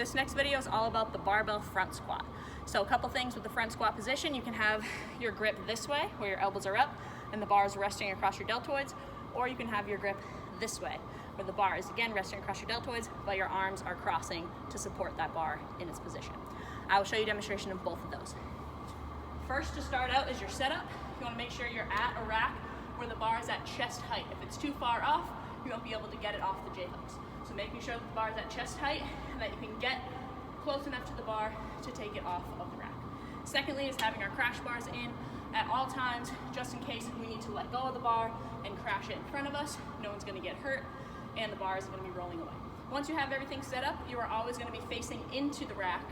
This next video is all about the barbell front squat. So a couple things with the front squat position: you can have your grip this way, where your elbows are up and the bar is resting across your deltoids, or you can have your grip this way, where the bar is again resting across your deltoids, but your arms are crossing to support that bar in its position. I will show you a demonstration of both of those. First, to start out, is your setup. You want to make sure you're at a rack where the bar is at chest height. If it's too far off, you won't be able to get it off the J-hooks. So making sure that the bar is at chest height and that you can get close enough to the bar to take it off of the rack. Secondly is having our crash bars in at all times, just in case we need to let go of the bar and crash it in front of us. No one's going to get hurt and the bar is going to be rolling away. Once you have everything set up, you are always going to be facing into the rack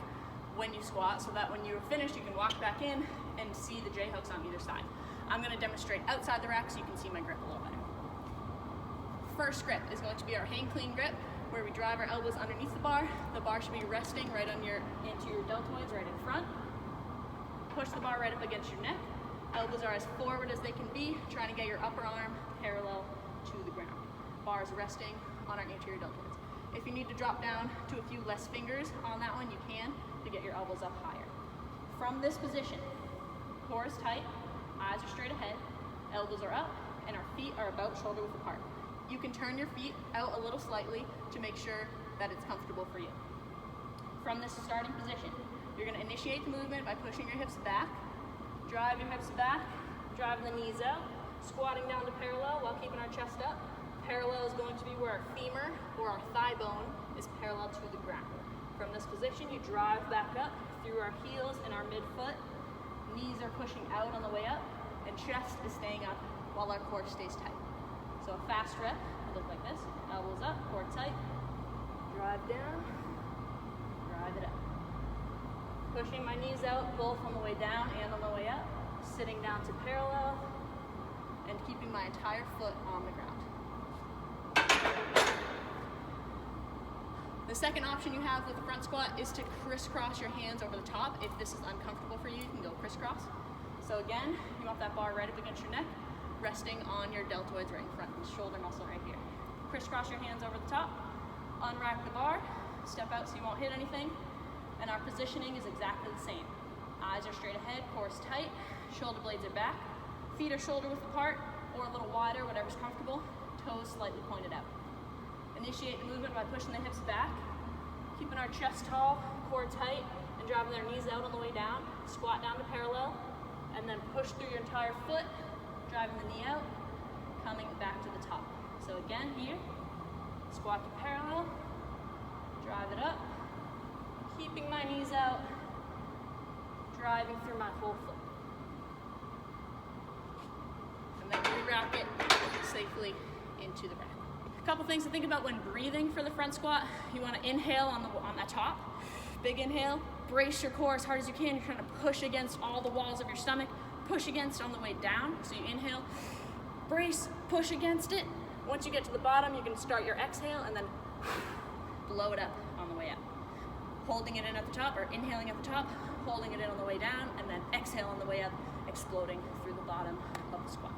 when you squat, so that when you're finished, you can walk back in and see the J-hooks on either side. I'm going to demonstrate outside the rack so you can see my grip a little better. First grip is going to be our hang clean grip, where we drive our elbows underneath the bar. The bar should be resting right on your anterior deltoids, right in front. Push the bar right up against your neck. Elbows are as forward as they can be, trying to get your upper arm parallel to the ground. Bar is resting on our anterior deltoids. If you need to drop down to a few less fingers on that one, you can, to get your elbows up higher. From this position, core is tight, eyes are straight ahead, elbows are up, and our feet are about shoulder width apart. You can turn your feet out a little slightly to make sure that it's comfortable for you. From this starting position, you're going to initiate the movement by pushing your hips back, drive your hips back, drive the knees out, squatting down to parallel while keeping our chest up. Parallel is going to be where our femur or our thigh bone is parallel to the ground. From this position, you drive back up through our heels and our midfoot. Knees are pushing out on the way up, and chest is staying up while our core stays tight. So a fast rep will look like this. Elbows up, core tight, drive down, drive it up. Pushing my knees out both on the way down and on the way up, sitting down to parallel, and keeping my entire foot on the ground. The second option you have with the front squat is to crisscross your hands over the top. If this is uncomfortable for you, you can go crisscross. So again, you want that bar right up against your neck, resting on your deltoids right in front, the shoulder muscle right here. Crisscross your hands over the top, unrack the bar, step out so you won't hit anything, and our positioning is exactly the same. Eyes are straight ahead, core is tight, shoulder blades are back, feet are shoulder width apart or a little wider, whatever's comfortable, toes slightly pointed out. Initiate the movement by pushing the hips back, keeping our chest tall, core tight, and driving their knees out on the way down. Squat down to parallel, and then push through your entire foot, driving the knee out, coming back to the top. So again, here, squat to parallel, drive it up, keeping my knees out, driving through my whole foot. And then re-rack it safely into the rack. A couple things to think about when breathing for the front squat. You want to inhale on the top, big inhale, brace your core as hard as you can. You're trying to push against all the walls of your stomach, push against on the way down. So you inhale, brace, push against it. Once you get to the bottom, you can start your exhale and then blow it up on the way up. Holding it in at the top, or inhaling at the top, holding it in on the way down, and then exhale on the way up, exploding through the bottom of the squat.